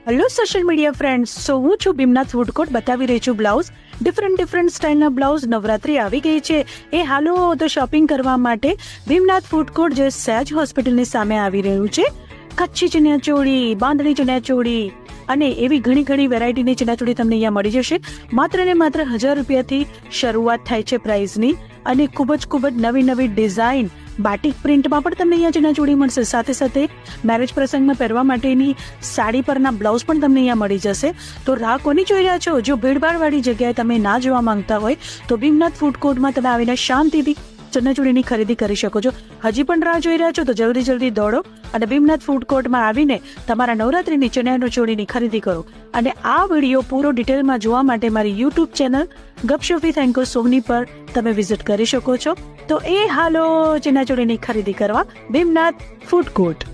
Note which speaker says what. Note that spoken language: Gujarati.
Speaker 1: હેલો સોશિયલ મીડિયા ફ્રેન્ડ્સ, હું છું ભીમનાથ ફૂડ કોર્ટ, બતાવી રહી છું બ્લાઉઝ, ડિફરન્ટ સ્ટાઇલના બ્લાઉઝ. નવરાત્રી આવી ગઈ છે, હાલો તો શોપિંગ કરવા માટે ભીમનાથ ફૂડ કોર્ટ જે સહેજ હોસ્પિટલની સામે આવી રહ્યું છે. કચ્છી ચણિયાચોળી, બાંધણી ચણિયાચોળી અને એવી ઘણી વેરાયટીની ચણિયાચોળી તમને અહીંયા મળી જશે. માત્ર ને માત્ર 1000 રૂપિયાથી શરૂઆત થાય છે પ્રાઇસની, અને ખૂબ જ નવી ડિઝાઇન બાટિક પ્રિન્ટમાં પણ તમને અહીંયા ચણિયાચોળી મળશે. સાથે મેરેજ પ્રસંગમાં પહેરવા માટેની સાડી પરના બ્લાઉઝ પણ તમને અહીંયા મળી જશે. તો રાહ કોની જોઈ રહ્યા છો? જો ભીડભાડવાળી જગ્યાએ તમે ના જોવા માંગતા હોય તો ભીમનાથ ફૂડ કોર્ટમાં તમે આવીને શાંતિથી ચણિયાચોળીની ખરીદી કરી શકો છો. હજી પણ રાહ જોઈ રહ્યા છો તો જલ્દી દોડો અને ભીમનાથ ફૂડ કોર્ટમાં આવીને તમારા નવરાત્રીની ચણિયાચોળીની ખરીદી કરો. અને આ વિડીયો પૂરો ડિટેલમાં જોવા માટે મારી યુટ્યુબ ચેનલ ગપશપ વિથ એન્કર સોની પર તમે વિઝિટ કરી શકો છો. તો હાલો ચણિયાચોળીની ખરીદી કરવા ભીમનાથ ફૂડ કોર્ટ.